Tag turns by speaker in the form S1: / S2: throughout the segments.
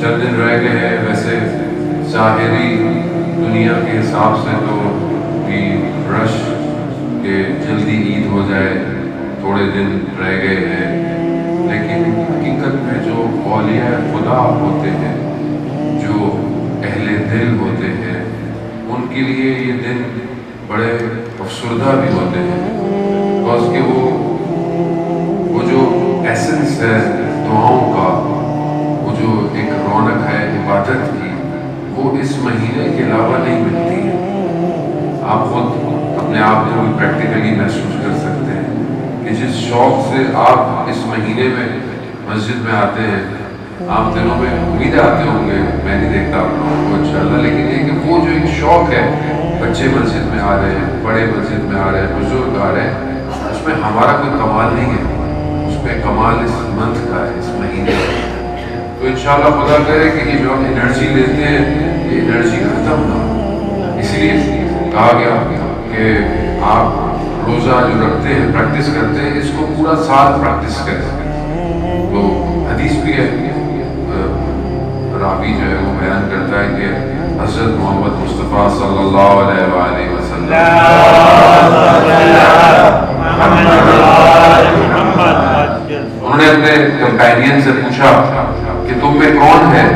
S1: چند دن رہ گئے ہیں. ویسے ظاہری دنیا کے حساب سے تو بھی رش کہ جلدی عید ہو جائے، تھوڑے دن رہ گئے ہیں، لیکن حقیقت میں جو اولیاء خدا ہوتے ہیں، جو اہل دل ہوتے ہیں، ان کے لیے یہ دن بڑے افسردہ بھی ہوتے ہیں، بکاز کہ وہ جو ایسنس ہے دعاؤں کا، وہ جو ایک رونق ہے عبادت کی، وہ اس مہینے کے علاوہ نہیں ملتی ہے. آپ خود اپنے آپ میں بھی پریکٹیکلی محسوس کر سکتے ہیں کہ جس شوق سے آپ اس مہینے میں مسجد میں آتے ہیں، عام دنوں میں امید آتے ہوں گے، میں نہیں دیکھتا آپ لوگوں کو انشاءاللہ، لیکن یہ کہ وہ جو ایک شوق ہے، بچے مسجد میں آ رہے ہیں، بڑے مسجد میں آ رہے ہیں، بزرگ آ رہے ہیں، اس میں ہمارا کوئی کمال نہیں ہے، اس میں کمال اس منتھ کا ہے، اس مہینے کا. تو انشاءاللہ خدا کرے کہ یہ جو ہم انرجی لیتے ہیں، یہ انرجی ختم نہ ہو. اسی لیے کہا گیا کہ آپ روزہ جو رکھتے ہیں، پریکٹس کرتے ہیں، اس کو پورا سال پریکٹس کریں. تو حدیث بھی ہے، راوی جو ہے وہ بیان کرتا ہے کہ حضرت محمد مصطفیٰ صلی اللہ علیہ وآلہ وسلم انہوں نے اپنے کمپینین سے پوچھا کہ تم میں کون ہے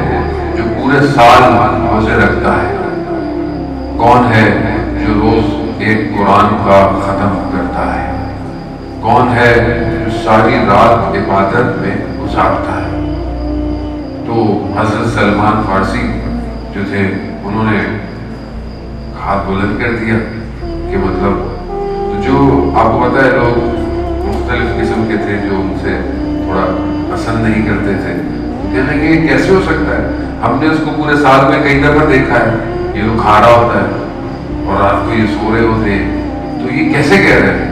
S1: جو پورے سال روزے رکھتا ہے؟ کون ہے جو روز ایک قرآن کا ختم کرتا ہے؟ کون ہے جو ساری رات عبادت میں گزارتا ہے؟ تو حضرت سلمان فارسی جو تھے، انہوں نے ہاتھ بلند کر دیا کہ مطلب تو جو آپ کو پتہ ہے لوگ مختلف قسم کے تھے جو ان سے تھوڑا پسند نہیں کرتے تھے، کہنے کہ یہ کیسے ہو سکتا ہے، ہم نے اس کو پورے سال میں کئی دفعہ دیکھا ہے، یہ تو کھا رہا ہوتا ہے اور رات کو یہ سو رہے ہوتے ہیں، تو یہ کیسے کہہ رہے ہیں؟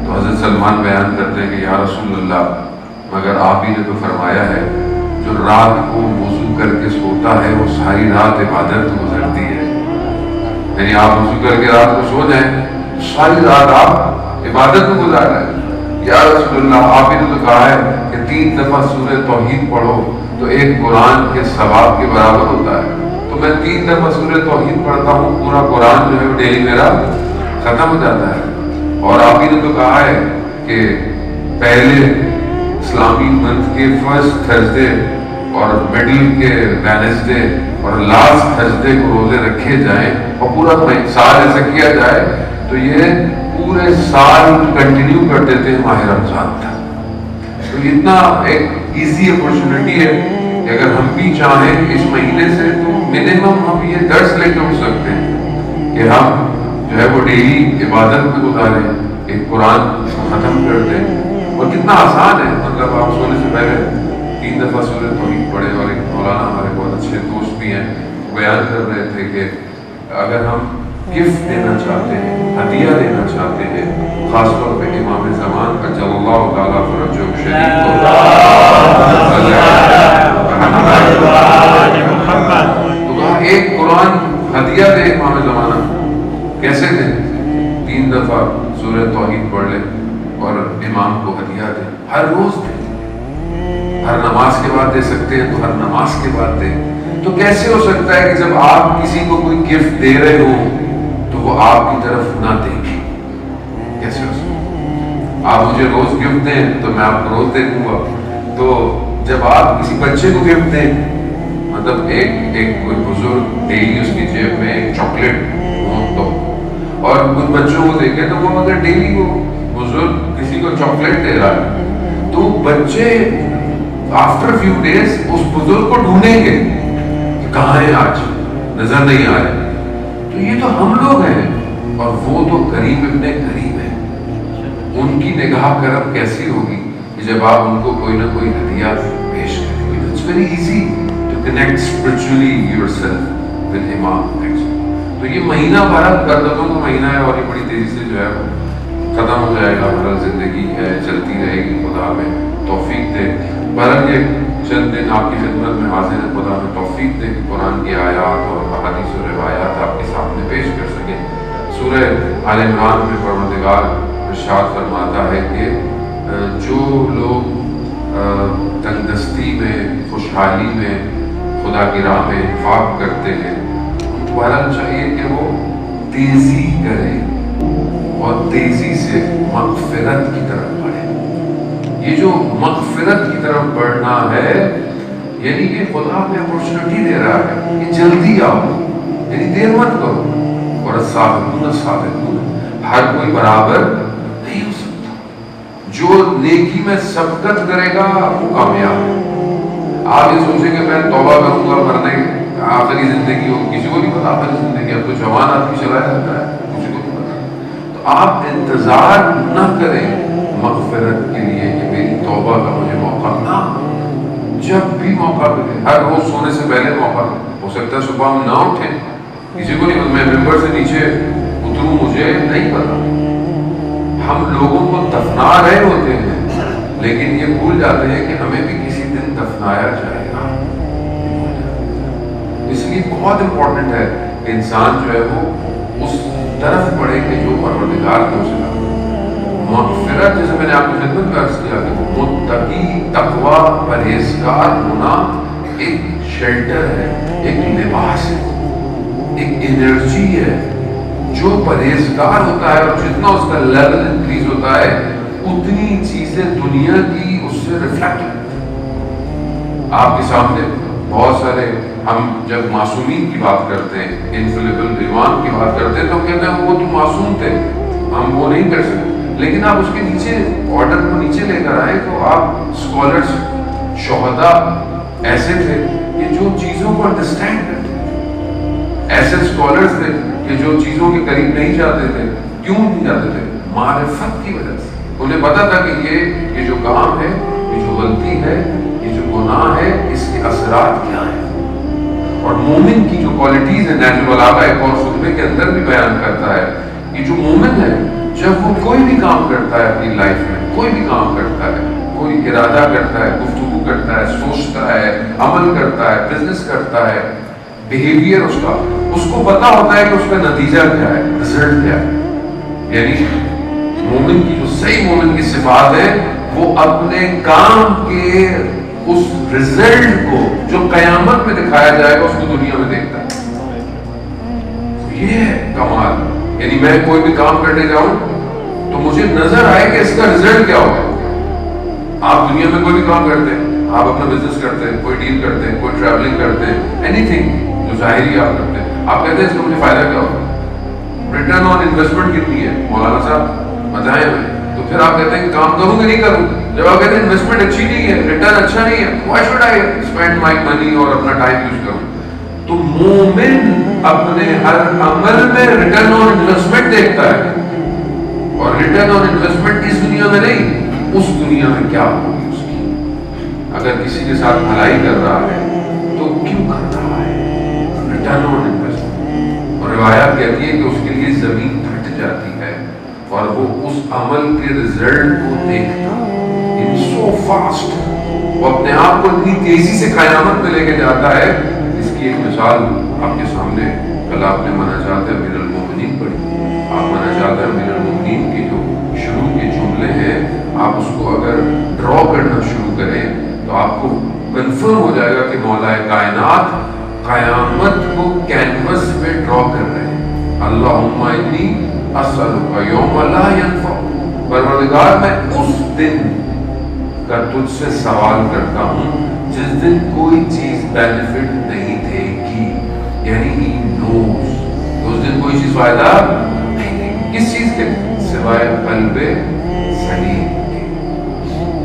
S1: تو حضرت سلمان بیان کرتے ہیں کہ یا رسول اللہ، مگر آپ ہی نے تو فرمایا ہے جو رات کو وضو کر کے سوتا ہے وہ ساری رات عبادت گزرتی ہے. یعنی آپ وضو کر کے رات کو سو جائیں، ساری رات آپ عبادت میں گزار رہے ہیں. یا رسول اللہ، آپ ہی نے تو کہا ہے کہ 3 دفعہ سورہ توحید پڑھو تو ایک قرآن کے ثواب کے برابر ہوتا ہے. تو میں 3 دفعہ سورہ توحید پڑھتا ہوں، پورا قرآن جو ہے وہ ڈیلی میرا ختم ہو جاتا ہے. اور آپ ہی نے تو کہا ہے کہ پہلے اسلامی منتھ کے فرسٹ تھرسڈے اور مڈل کے وینسڈے اور لاسٹ تھرسڈے کو روزے رکھے جائیں اور پورا سال ایسا کیا جائے تو یہ پورے سال کنٹینیو کر دیتے ہیں ماہ رمضان تک. تو اتنا ایک ایزی اپرچونٹی ہے کہ اگر ہم بھی چاہیں اس مہینے سے تو منیمم ہم یہ درس لے کے اٹھ سکتے ہیں کہ ہم جو ہے وہ ڈیلی عبادت میں گزاریں، ایک قرآن ختم کر دیں. اور کتنا آسان ہے، مطلب آپ سونے سے پہلے 3 دفعہ سورہ توحید پڑھے. اور ایک مولانا ہمارے بہت اچھے دوست بھی ہیں، بیان کر رہے تھے کہ اگر ہم گفٹ دینا چاہتے ہیں، ہدیہ دینا چاہتے ہیں، خاص طور پہ امام زمان اجل اللہ تعالیٰ فرجہ شریف کو، تو کہا ایک قرآن ہدیہ دے امام زمانہ. کیسے دیں؟ 3 دفعہ سورہ توحید پڑھ لیں اور امام کو ہدیہ دیں، ہر روز دیں. ہر نماز کے بعد دے سکتے ہیں تو ہر نماز کے بعد دیں. تو کیسے ہو سکتا ہے کہ جب آپ کسی کو کوئی گفٹ دے رہے ہو تو وہ آپ کی طرف نہ دیکھیں؟ کیسے ہو سکتا ہے؟ آپ مجھے روز گفٹ دیں تو میں آپ کو روز دیکھوں گا. تو جب آپ کسی بچے کو گفٹ دیں، مطلب ایک کوئی بزرگ ڈیلی اس کی جیب میں ایک چاکلیٹ تو، اور کچھ بچوں کو دیکھیں تو وہ اگر ڈیلی وہ بزرگ کسی کو چاکلیٹ دے رہا ہے تو بچے آفٹر فیو ڈیز اس بزرگ کو ڈھونڈیں گے کہ کہاں ہے، آج نظر نہیں آ رہے. تو یہ تو ہم لوگ ہیں اور وہ تو قریب ابن قریب ہے. ان کی نگاہ کرم کیسی ہوگی کہ جب آپ ان کو کوئی نہ کوئی ہدیہ پیش کریں گے. It's very easy to connect spiritually yourself with امام. تو یہ مہینہ بھر برکتوں کا مہینہ ہے اور یہ بڑی تیزی سے جو ہے ختم ہو جائے گا. ہمارا زندگی ہے چلتی رہے گی، خدا میں توفیق دے. برحال یہ چند دن آپ کی خدمت میں حاضر ہے، خدا میں توفیق دے کہ قرآن کی آیات اور احادیث و روایات آپ کے سامنے پیش کر سکیں. سورہ آل عمران میں پروردگار ارشاد فرماتا ہے کہ جو لوگ تنگ دستی میں، خوشحالی میں، خدا کی راہ میں انفاق کرتے ہیں، ان کو بہرحال چاہیے کہ وہ تیزی کریں اور تیزی سے مغفرت کی طرف بڑھیں۔ یہ جو مغفرت کی طرف بڑھنا ہے، یعنی یہ خدا ہمیں اپورچونٹی دے رہا ہے کہ جلدی آؤ، یعنی دیر مت کرو۔ اور السابقون، ہر کوئی برابر نہیں ہو سکتا۔ جو نیکی میں سبقت کرے گا وہ کامیاب ہے۔ آپ یہ سوچیں کہ میں توبہ کروں گا مرنے آخری زندگی ہو، کسی کو نہیں پتا آخری زندگی، اب تو جوان آدمی چلایا جاتا ہے، کسی کو نہیں پتا۔ تو آپ انتظار نہ کریں مغفرت کے لیے کہ میری توبہ کا مجھے موقع نہ، جب بھی موقع ملے، ہر روز سونے سے پہلے موقع ملے۔ ہو سکتا ہے صبح ہم نہ اٹھیں، کسی کو نہیں، میں ممبر سے نیچے اتروں مجھے نہیں پتا۔ ہم لوگوں کو دفنا رہے ہوتے ہیں لیکن یہ بھول جاتے ہیں کہ ہمیں بھی کسی دن دفنایا جائے گا۔ اس لیے بہت امپورٹنٹ ہے کہ انسان جو ہے وہ اس طرف بڑھے کہ جو پروردگار کو سنا۔ مغفرت، جیسے میں نے آپ کی خدمت میں عرض کیا کہ متقی تقوی پرہیزگار ہونا ایک شیلٹر ہے، ایک لباس ہے، ایک انرجی ہے۔ جو پرہیزگار ہوتا ہے اور جتنا اس کا لیول انکریز ہوتا ہے اتنی چیزیں دنیا کی اس سے ریفلیکٹ ہوتی ہیں۔ آپ کے سامنے بہت سارے، ہم جب معصومین کی بات کرتے ہیں، انفلیبل ایمان کی بات کرتے ہیں، تو کہتے ہیں وہ تو معصوم تھے، ہم وہ نہیں کر سکتے۔ لیکن آپ اس کے نیچے آرڈر کو نیچے لے کر آئے تو آپ اسکالرس، شہداء ایسے تھے کہ جو چیزوں کو انڈرسٹینڈ کرتے تھے، ایسے اسکالرس تھے کہ جو چیزوں کے قریب نہیں جاتے تھے۔ کیوں نہیں جاتے تھے؟ معرفت کی وجہ سے۔ انہیں پتا تھا کہ یہ جو کام ہے، یہ جو غلطی ہے، یہ جو گناہ ہے، اس کے اثرات کیا ہیں۔ اور مومن کی جو کوالٹیز ہیں، نیچرل بلاغہ ایک اور خطبے کے اندر بھی بیان کرتا ہے کہ جو مومن ہے جب وہ کوئی بھی کام کرتا ہے اپنی لائف میں، کوئی بھی کام کرتا ہے، کوئی ارادہ کرتا ہے، گفتگو کرتا ہے، سوچتا ہے، عمل کرتا ہے، بزنس کرتا ہے، بیہیویئر اس کو پتا ہوتا ہے کہ اس کا نتیجہ کیا ہے، رزلٹ کیا ہے۔ یعنی مومن کی جو صحیح مومن کی صفات ہے، وہ اپنے کام کے اس رزلٹ کو جو قیامت میں دکھایا جائے گا اس کو دنیا میں دیکھتا ہے۔ یہ ہے کمال۔ یعنی میں کوئی بھی کام کرنے جاؤں تو مجھے نظر آئے کہ اس کا رزلٹ کیا ہوگا۔ آپ دنیا میں کوئی بھی کام کرتے ہیں، آپ اپنا بزنس کرتے ہیں، کوئی ڈیل کرتے ہیں، کوئی ٹریولنگ کرتے ہیں، اینی تھنگ جو ظاہری آپ کرتے ہیں، آپ کہتے ہیں اس کا مجھے فائدہ کیا ہوگا، ریٹرن آن انویسٹمنٹ کتنی ہے، مولانا صاحب بتائیں ہمیں۔ تو پھر آپ کہتے ہیں کہ کام کروں کہ نہیں کروں۔ جب آپ کہتے ہیں انویسٹمنٹ اچھی نہیں ہے، ریٹرن اچھا نہیں ہے، why should I spend my money اور اپنا ٹائم یوز کروں۔ تو مومن اپنے ہر عمل میں ریٹرن آن انویسٹمنٹ دیکھتا ہے، اور ریٹرن آن انویسٹمنٹ اس دنیا میں نہیں، اس دنیا میں کیا ہوگی اس کی۔ اگر کسی کے ساتھ بھلائی کر رہا ہے تو کیوں کر رہا ہے، ریٹرن آن انویسٹمنٹ۔ اور روایات کہتی ہے کہ اس کے لیے زمین پھٹ جاتی ہے اور وہ اس عمل کے رزلٹ کو دیکھتا ان سو فاسٹ، وہ اپنے آپ کو اتنی تیزی سے قیامت میں لے کے جاتا ہے۔ اس کی ایک مثال آپ کے سامنے، کل آپ نے مناجات امیر المومنین پڑھی، آپ مناجات امیر المومنین کے جو شروع کے جملے ہیں، آپ اس کو اگر ڈرا کرنا شروع کریں تو آپ کو کنفرم ہو جائے گا کہ مولا کائنات قیامت کو کینوس پہ ڈرا کر رہے ہیں۔ اللہم انی اسألک یوم لا ینفع، پروردگار میں اس دن کا تجھ سے سوال کرتا ہوں جس دن کوئی چیز بینیفٹ نہیں دے گی، یعنی ہی نوز، اس دن کوئی چیز فائدہ نہیں دے گی، کس چیز کے سوائے قلب سلیم کے۔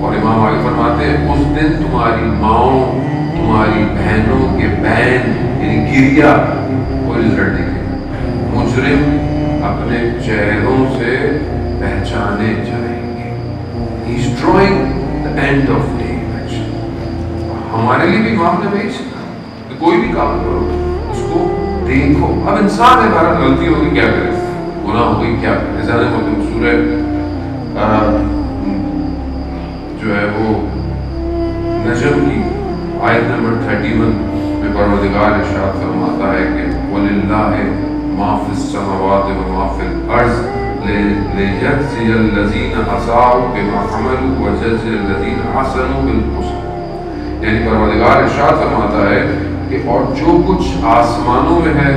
S1: اور امام آگے فرماتے ہیں اس دن تمہاری ماؤں، تمہاری بہنوں کے بہن یعنی گریا کوئی رزلٹ نہیں دے، مجرم اپنے چہروں سے پہچانے جائیں گے۔ He's drawing the end of day۔ ہمارے لیے بھی امام نے وہی سکھا کہ کوئی بھی کام کرو اس کو دیکھو۔ اب انسان ہے، بہرحال غلطی ہوگی کیا کرے، گناہ ہو گئی کیا کرے۔ زیادہ مطلب سورہ جو ہے وہ نجم کی آیت نمبر 31 میں پروردگار ارشاد فرماتا ہے کہ وَلِلَّهِ مَا فِي السَّمَاوَاتِ وَمَا فِي الْأَرْضِ لِيَجْزِيَ الَّذِينَ أَسَاءُوا بِمَا عَمِلُوا وَيَجْزِيَ الَّذِينَ أَحْسَنُوا بِالْحُسْنَى۔ یعنی پروردگار ارشاد فرماتا ہے کہ اور جو کچھ آسمانوں میں ہے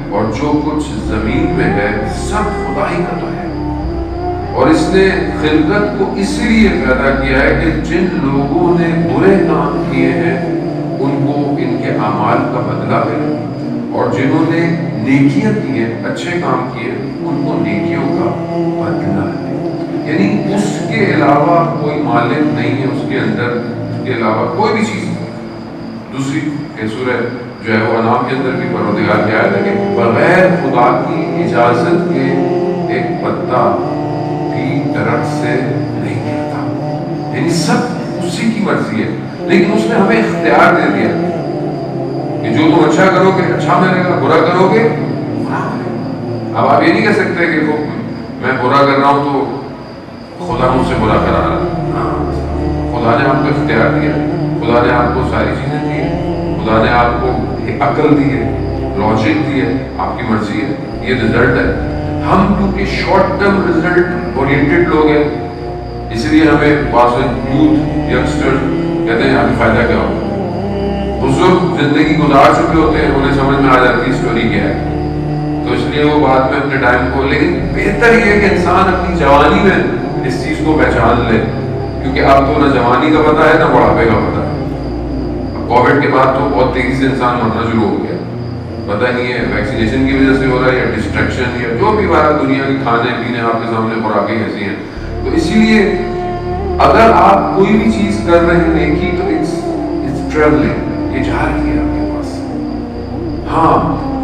S1: اور جو کچھ زمین میں ہے سب خدا ہی کا تو ہے، اور اس نے خلقت کو اس لیے پیدا کیا ہے کہ جن لوگوں نے برے کام کیے ہیں ان کو ان کے اعمال کا بدلہ ملے، اور جنہوں نے نیکیاں کی ہیں، اچھے کام کیے، ان کو نیکیوں کا بدلہ ہے۔ یعنی اس کے علاوہ کوئی مالک نہیں ہے، اس کے اندر اس کے علاوہ کوئی بھی چیز نہیں۔ دوسری سورہ جو ہے وہ انعام کے اندر بھی پروردگار کی آیت ہے کہ بغیر خدا کی اجازت کے ایک پتا بھی درخت سے نہیں گرتا، یعنی سب اسی کی مرضی ہے، لیکن اس نے ہمیں اختیار دے دیا کہ جو تم اچھا کرو گے اچھا ملے گا، برا کرو گے برا ملے گا۔ اب آپ یہ نہیں کہہ سکتے کہ میں برا کر رہا ہوں تو خدا مجھ سے برا کرا رہا ہے۔ خدا نے آپ کو اختیار دیا، خدا نے آپ کو ساری چیزیں دی ہیں، خدا نے آپ کو عقل دی ہے، لاجک دی ہے، آپ کی مرضی ہے، یہ رزلٹ ہے۔ ہم کیونکہ شارٹ ٹرم رزلٹ اورینٹڈ لوگ ہیں، اس لیے ہمیں بعض یوتھ ینگسٹر کہتے ہیں یہاں فائدہ کیا ہوگا۔ بزرگ زندگی گزار چکے ہوتے ہیں، انہیں سمجھ میں آ جاتی ہے اسٹوری کیا ہے، تو اس لیے وہ بعد میں اپنے ٹائم کو، لیکن بہتر یہ ہے کہ انسان اپنی جوانی میں اس چیز کو پہچان لے، کیونکہ اب تو نہ جوانی کا پتہ ہے نہ بڑھاپے کا پتہ ہے۔ اب کووڈ کے بعد تو بہت تیزی سے انسان مرنا شروع ہو گیا، پتہ نہیں ہے ویکسینیشن کی وجہ سے ہو رہا ہے یا ڈسٹریکشن یا جو بھی بارہ دنیا کے کھانے پینے آپ کے سامنے خوراکیں ایسی ہیں۔ تو اسی لیے اگر آپ کوئی بھی چیز کر رہے ہیں نیکی تو اٹس ٹریولنگ، یہ جا رہی ہے آپ کے پاس۔ ہاں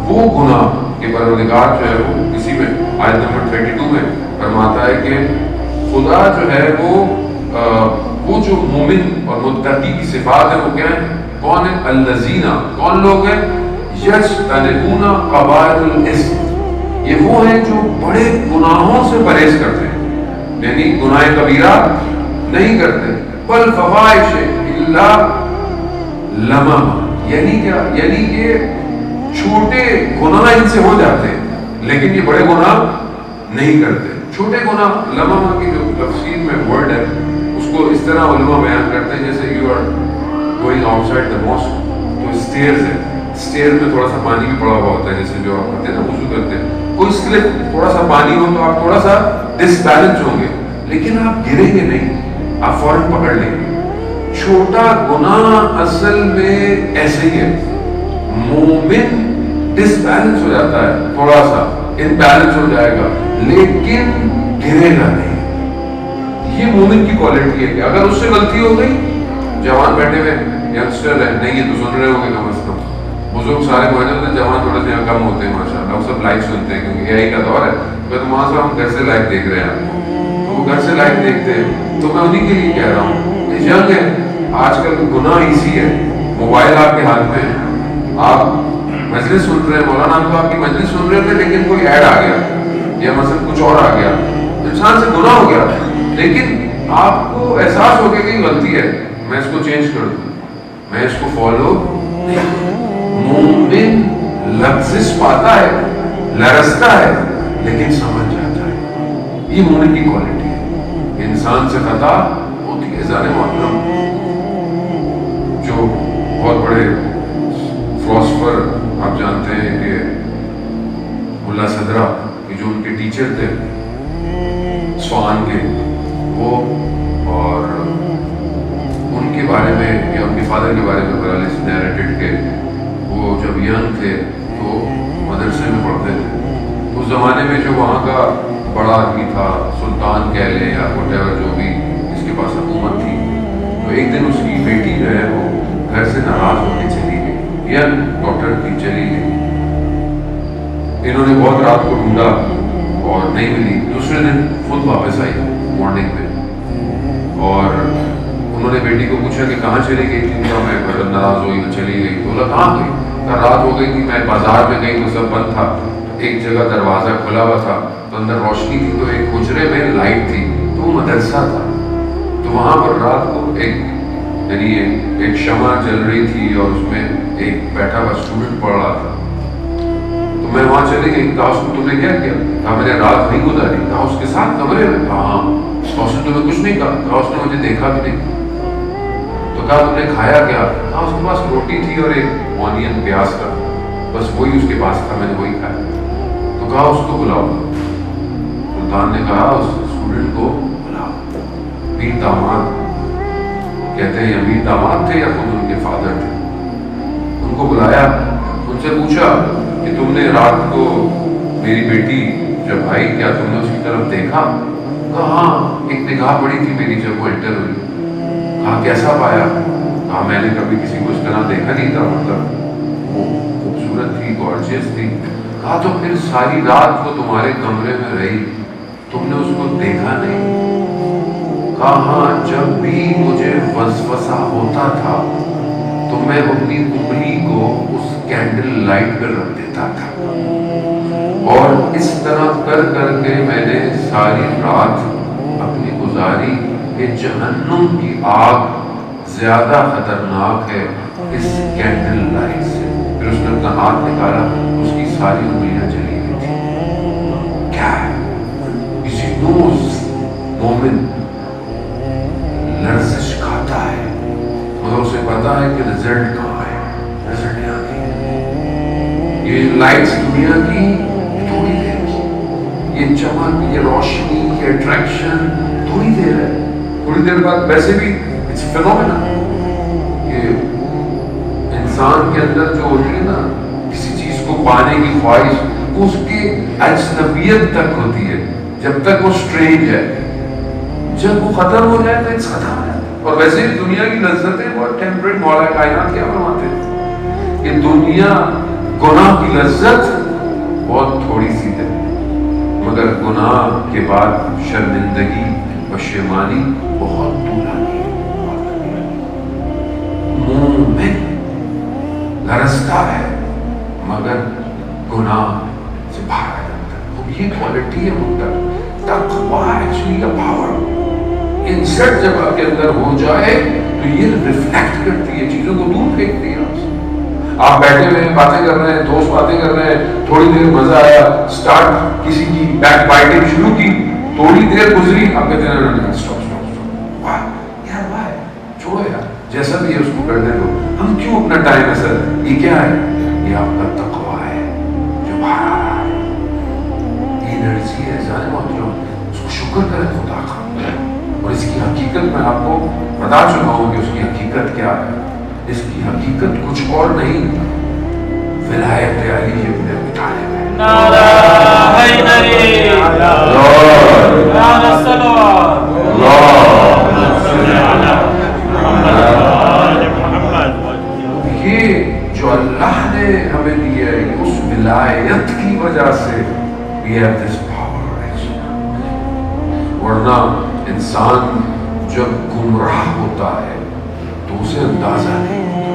S1: وہ گناہ کہ پروردگار جو ہے وہ کسی میں آیت نمبر 32 میں فرماتا ہے کہ خدا جو ہے وہ جو مومن اور متقی کی صفات ہے وہ کیا ہے؟ کون ہے؟ الذین، کون لوگ ہیں؟ یجتنبون کبائر الاثم، یہ وہ ہیں جو بڑے گناہوں سے پرہیز کرتے ہیں، یعنی گناہ کبیرہ نہیں کرتے، بل فواحش الا لمم، یعنی کیا؟ یعنی کہ چھوٹے گناہ ان سے ہو جاتے ہیں لیکن یہ بڑے گناہ نہیں کرتے۔ چھوٹے گناہ لمم کی جو تفسیر میں ورڈ ہے اس کو اس طرح علماء بیان کرتے ہیں جیسے you are going outside the mosque, تو اسٹیئرز ہے، اسٹیئر میں تھوڑا سا پانی بھی پڑا ہوا ہوتا ہے، جیسے جو آپ کرتے ہیں نا وضو کرتے ہیں، کوئی سلپ تھوڑا سا پانی ہو تو آپ تھوڑا سا ڈس بیلنس ہوں گے، لیکن آپ گریں گے نہیں، آپ فوراً پکڑ لیں گے۔ چھوٹا گناہ اصل میں ایسے ہی ہے، مومن ڈس بیلنس ہو جاتا ہے، تھوڑا سا ان بیلنس ہو جائے گا لیکن گرے گا نہیں۔ یہ مومن کی کوالٹی ہے کہ اگر اس سے غلطی ہو گئی، جوان بیٹھے ہوئے ینگسٹر ہیں، نہیں یہ تو سن رہے ہوں گے کم از کم، بزرگ سارے موجود ہیں، جوان تھوڑے سے کم ہوتے ہیں ماشاءاللہ، وہ سب لائک سنتے ہیں کیونکہ اے آئی کا دور ہے، تو وہاں سے ہم گھر سے لائک دیکھ رہے ہیں آپ کو، تو وہ گھر سے لائک دیکھتے ہیں، تو میں انہیں کے لیے کہہ رہا ہوں یہ جنگ ہے، آج کل گناہ ایسی ہے، موبائل آپ کے ہاتھ میں ہے، آپ مجلس سن رہے ہیں، مولانا ہم تو آپ کی مجلس سن رہے تھے لیکن کوئی ایڈ آ گیا یا مثلا کچھ اور آ گیا، انسان سے گناہ ہو گیا، لیکن آپ کو احساس ہو گیا کہ غلطی ہے، میں اس کو چینج کر دوں، میں اس کو فالو نہیں کروں۔ مومن لغزش پاتا ہے، لرزتا ہے لیکن سمجھ جاتا ہے، یہ مومن کی کوالٹی ہے۔ انسان سے خطا ہوتی ہے، ذات محترم جو بہت بڑے فلاسفر آپ جانتے ہیں کہ ملا صدرہ کہ جو ان کے ٹیچر تھے اصفہان کے، وہ اور ان کے بارے میں یا ان کے فادر کے بارے میں برالیس نیریٹڈ کہ وہ جب ینگ تھے تو مدرسے میں پڑھتے تھے، اس زمانے میں جو وہاں کا بڑا آدمی تھا، سلطان کہہ لیں یا whatever جو بھی اس کے پاس حکومت تھی، تو ایک دن اس کی بیٹی جو ہے وہ گھر سے ناراض ہو کے چلی گئی، ڈاکٹر کی چلی گئی، انہوں نے بہت رات کو ڈھونڈا اور نہیں ملی، دوسرے دن خود واپس آئی مارننگ میں، اور انہوں نے بیٹی کو پوچھا کہ کہاں چلی گئی تھی، تو میں ناراض ہوئی چلی گئی، تو بولا کہاں گئی، کہا رات ہو گئی تھی، میں بازار میں گئی تو سب بند تھا، ایک جگہ دروازہ کھلا ہوا تھا تو اندر روشنی تھی، تو ایک حجرے میں لائٹ تھی، تو وہ مدرسہ تھا، تو وہاں پر رات کو ایک شمع جل رہی تھی اور اس میں ایک بیٹھا ہوا اسٹوڈنٹ پڑھ رہا تھا، تو میں وہاں چلی گئی، کہا اس کو تم نے کیا کیا، کہا میں نے رات نہیں گزاری، کہا اس کے ساتھ کمرے میں، کہا ہاں، اس نے تمہیں کچھ نہیں کہا، کہا اس نے مجھے دیکھا بھی نہیں، تو تو کہا تم نے کھایا کیا؟ ہاں اس کے پاس روٹی تھی اور ایک آنین پیاز کا، بس وہی اس کے پاس تھا، میں نے وہی کھایا۔ تو کہا اس کو بلاؤ۔ سلطان نے کہا اس اسٹوڈنٹ کو بلاؤ۔ امیر داماد، کہتے ہیں امیر داماد تھے یا خود ان کے فادر تھے، ان کو بلایا، ان سے پوچھا کہ تم نے رات کو میری بیٹی جب آئی کیا تم نے اس کی طرف دیکھا؟ کہا ہاں ایک نگاہ پڑی تھی میری جب وہ انٹر ہوئی۔ کہا کیسا پایا؟ کہا میں نے کبھی کسی کو اس طرح دیکھا نہیں تھا، مطلب وہ خوبصورت تھی، گارجیس تھی۔ کہا تو پھر ساری رات وہ تمہارے کمرے میں رہی، تم نے اس کو دیکھا نہیں؟ کہا ہاں جب بھی مجھے وسوسہ ہوتا تھا تو میں اپنی انگلی کو اس کینڈل لائٹ پہ رکھ دیتا تھا، اور اس طرح کر کر کے میں نے ساری رات اپنی گزاری کہ جہنم کی آگ زیادہ خطرناک ہے اس کینڈل لائٹ سے۔ پھر اس نے اپنا ہاتھ نکالا، اس کی ساری انگلیاں جلی ہوئی تھی۔ کیا ہے؟ کسی نوز مومن لرزش کھاتا ہے مگر اسے پتا ہے کہ رزلٹ کہاں ہے، رزلٹ یہاں کی۔ یہ لائٹس دنیا کی تھوڑی دیر کی، یہ چمک، یہ روشنی، یہ اٹریکشن تھوڑی دیر ہے، تھوڑی دیر بعد ویسے بھی اٹس فینومینا کہ انسان کے اندر جو ہوتی ہے نا کسی چیز کو پانے کی خواہش، وہ اس کی اجنبیت تک ہوتی ہے جب تک وہ اسٹرینج ہے، جب وہ ختم ہو جائے تو اٹس ختم ہے۔ اور ویسے بھی دنیا کی لذتیں بہت ٹیمپرری، مولا کائنات کیا فرماتے ہیں کہ دنیا گناہ کی لذت بہت تھوڑی سی ہے، مگر گناہ کے بعد شرمندگی پشیمانی بہت طولانی ہے۔ مومن لرزتا ہے مگر گناہ سے باہر آ جاتا ہے۔ یہ کوالٹی ہے منتر تقویٰ، ایکچولی کا پاور۔ انسٹ جب آپ کے اندر ہو جائے تو یہ ریفلیکٹ کرتی ہے، چیزوں کو دور پھینکتی ہے۔ آپ بیٹھے ہوئے ہیں، باتیں کر رہے ہیں، دوست باتیں کر رہے ہیں، تھوڑی دیر مزہ آیا، سٹارٹ کسی کی بیک بائٹنگ شروع کی، تھوڑی دیر گزری، آپ کہتے ہیں اسٹاپ یار، واہ چھوڑو یار، جیسا بھی ہے اس کو کرنے دو، ہم کیوں اپنا ٹائم ایسا؟ یہ کیا ہے؟ یہ آپ کا تقویٰ ہے جو باہر آ رہا ہے، یہ انرجی ہے ظاہر محترم، اس کو شکر کریں خدا کا۔ اور اس کی حقیقت میں آپ کو بتا چکا ہوں کہ اس کی حقیقت کیا ہے۔ اس کی حقیقت کچھ اور نہیں، ولایت علی ابن ابی طالب ہے۔
S2: نعرہ حیدری، نعرہ صلوات،
S1: یہ جو اللہ نے ہمیں دیا ہے اس ولایت کی وجہ سے we have this power actually۔ ورنہ انسان جب گمراہ ہوتا ہے تو اسے اندازہ نہیں ہوتا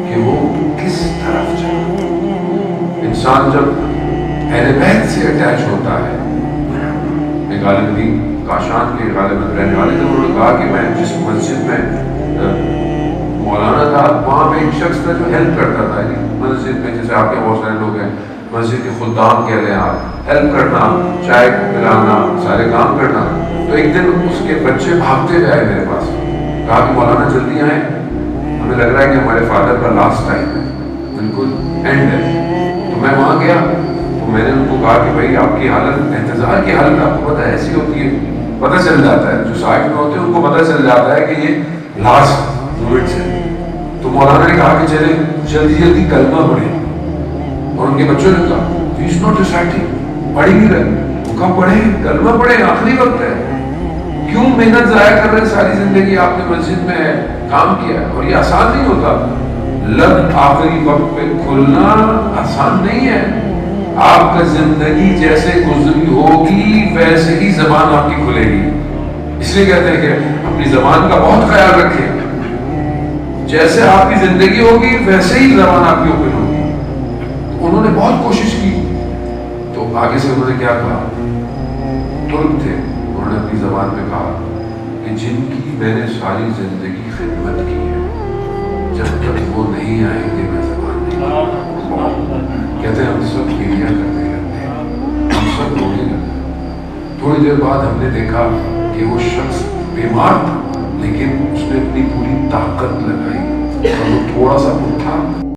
S1: کہ وہ کس طرف جائے۔ انسان جب اہل بیت سے اٹیچ ہوتا ہے، ایک عالم دین کاشان کے غالباً رہنے والے تھے، انہوں نے کہا کہ میں جس مسجد میں مولانا تھا وہاں پہ ایک شخص تھا جو ہیلپ کرتا تھا مسجد میں، جیسے آپ کے بہت سارے لوگ ہیں مسجد کے خدام کہہ رہے ہیں، آپ ہیلپ کرنا، چائے پلانا، سارے کام کرنا۔ تو ایک دن اس کے بچے بھاگتے ہوئے آئے میرے پاس، کہا کہ مولانا جلدی آئیں، ہمیں لگ رہا ہے کہ ہمارے فادر کا لاسٹ ٹائم ہے، بالکل اینڈ ہے۔ تو میں وہاں گیا تو میں نے ان کو کہا کہ بھائی آپ کی حالت، انتظار کی حالت آپ کو پتہ ایسی ہوتی ہے، پتہ چل جاتا ہے، جو سائڈ میں ہوتے ہیں ان کو پتہ چل جاتا ہے کہ یہ لاسٹ مومنٹس ہے۔ تو مولانا نے کہا کہ چلے جلدی جلدی کلمہ پڑھیں، اور ان کے بچوں نے کہا ہی از ناٹ ریسائٹنگ، پڑھ ہی نہیں رہے۔ وہ کہا پڑھیں، کلمہ پڑھیں، آخری وقت ہے، کیوں محنت ضائع کر رہے ہیں؟ ساری زندگی آپ نے مسجد میں کام کیا ہے، اور یہ آسان نہیں ہوتا، لب آخری وقت پہ کھلنا آسان نہیں ہے۔ آپ کا زندگی جیسے گزری ہوگی ویسے ہی زبان آپ کی کھلے گی، اس لیے کہتے ہیں کہ اپنی زبان کا بہت خیال رکھیں، جیسے آپ کی زندگی ہوگی ویسے ہی زبان آپ کی اوپن ہوگی۔ انہوں نے بہت کوشش کی، تو آگے سے انہوں نے کیا کہا، ترک تھے، انہوں نے اپنی زبان میں کہا کہ جن کی میں نے ساری زندگی خدمت کی ہے، جب تک وہ نہیں آئیں گے میں زبان نہیں۔ کہتے ہیں ہم سب پیڑیاں کرنے لگتے ہیں، ہم سب رونے لگتے ہیں۔ تھوڑی دیر بعد ہم نے دیکھا کہ وہ شخص بیمار تھا لیکن اس نے اپنی پوری طاقت لگائی اور وہ تھوڑا سا اٹھا